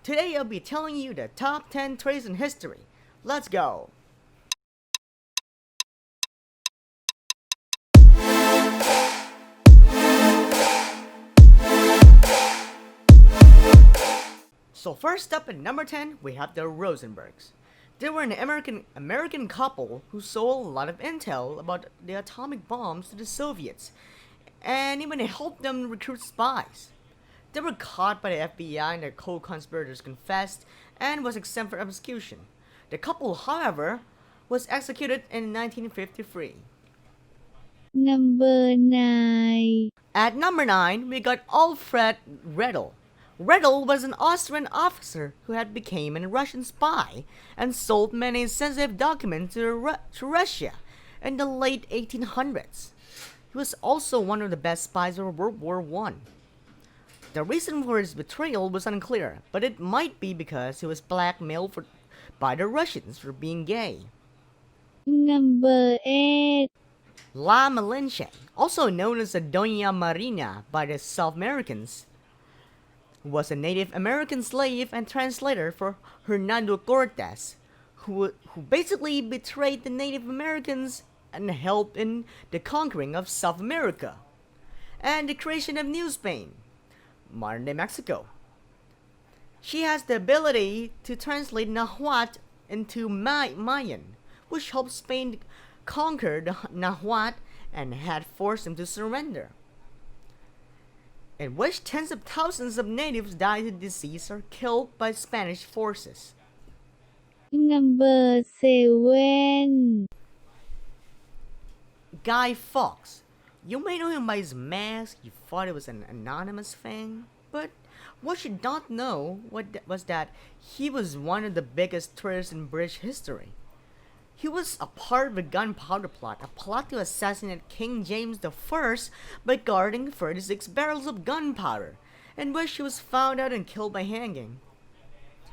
Today I'll be telling you the top 10 traits in history. Let's go! So first up at number 10, we have the Rosenbergs. They were an American couple who sold a lot of intel about the atomic bombs to the Soviets, and even helped them recruit spies. They were caught by the FBI and their co-conspirators confessed and was exempt from execution. The couple, however, was executed in 1953. Number 9. At number 9, we got Alfred Reddle. Reddle was an Austrian officer who had become a Russian spy and sold many sensitive documents to Russia in the late 1800s. He was also one of the best spies of World War I. The reason for his betrayal was unclear, but it might be because he was blackmailed by the Russians for being gay. Number 8. La Malinche, also known as the Doña Marina by the South Americans, was a Native American slave and translator for Hernando Cortes, who basically betrayed the Native Americans and helped in the conquering of South America and the creation of New Spain, modern-day Mexico. She has the ability to translate Nahuatl into Mayan, which helped Spain conquer the Nahuatl and had forced them to surrender, in which tens of thousands of natives died of disease or killed by Spanish forces. Number 7. Guy Fawkes. You may know him by his mask. You thought it was an anonymous thing, but what you don't know was that he was one of the biggest traitors in British history. He was a part of the gunpowder plot, a plot to assassinate King James I by guarding 36 barrels of gunpowder, in which he was found out and killed by hanging.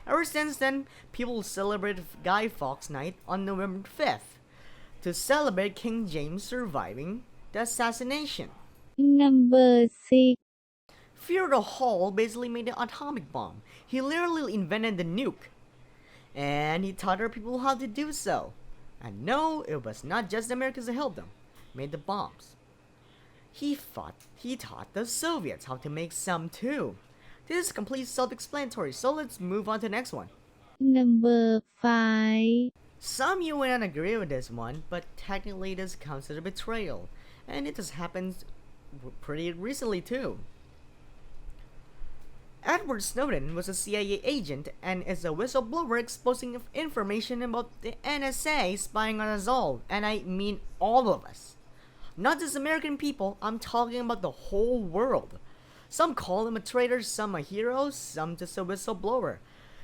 Ever since then, people celebrate Guy Fawkes Night on November 5th to celebrate King James surviving the assassination. Number 6. Theodore Hall basically made the atomic bomb. He literally invented the nuke, and he taught our people how to do so. And no, it was not just the Americans that helped them made the bombs. He taught the Soviets how to make some too. This is completely self-explanatory, so let's move on to the next one. Number 5. Some you may not agree with this one, but technically this counts as a betrayal, and it has happened pretty recently too. Edward Snowden was a CIA agent and is a whistleblower exposing information about the NSA spying on us all, and I mean all of us. Not just American people, I'm talking about the whole world. Some call him a traitor, some a hero, some just a whistleblower.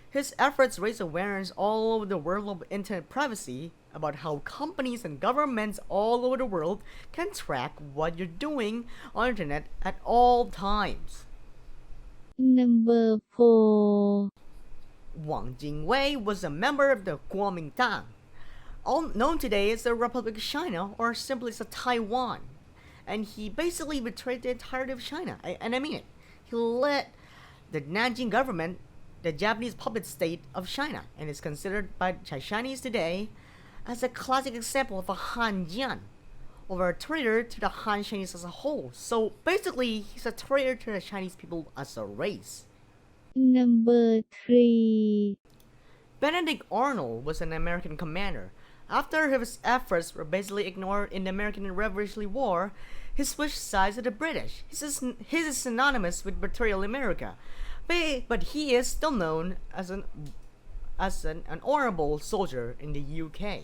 His efforts raise awareness all over the world of internet privacy about how companies and governments all over the world can track what you're doing on the internet at all times. Number 4. Wong Jingwei was a member of the Kuomintang, all known today as the Republic of China or simply as Taiwan, and he basically betrayed the entirety of China, and I mean it. He led the Nanjing government, the Japanese puppet state of China, and is considered by Chinese today as a classic example of a Hanjian, or a traitor to the Han Chinese as a whole. So basically, he's a traitor to the Chinese people as a race. Number 3. Benedict Arnold was an American commander. After his efforts were basically ignored in the American Revolutionary War, he switched sides with the British. He is synonymous with betrayal in America, but he is still known as an honorable soldier in the UK.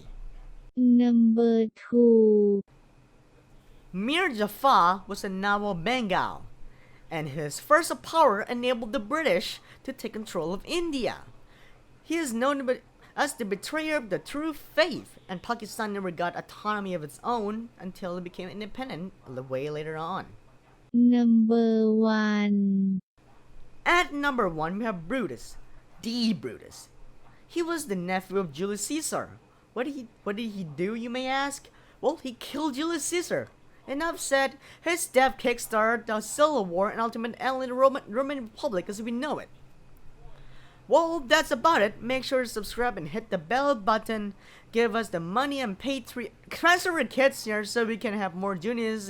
Number 2. Mir Jafar was a Nawab Bengal, and his first of power enabled the British to take control of India. He is known as the betrayer of the true faith, and Pakistan never got autonomy of its own until it became independent way later on. Number 1. At number 1, we have Brutus, the Brutus. He was the nephew of Julius Caesar. What did he do, you may ask? Well, he killed Julius Caesar. Enough said, his death kickstarted the Civil War and ultimately ended the Roman Republic as we know it. Well, that's about it. Make sure to subscribe and hit the bell button. Give us the money and pay transfer kids here so we can have more juniors.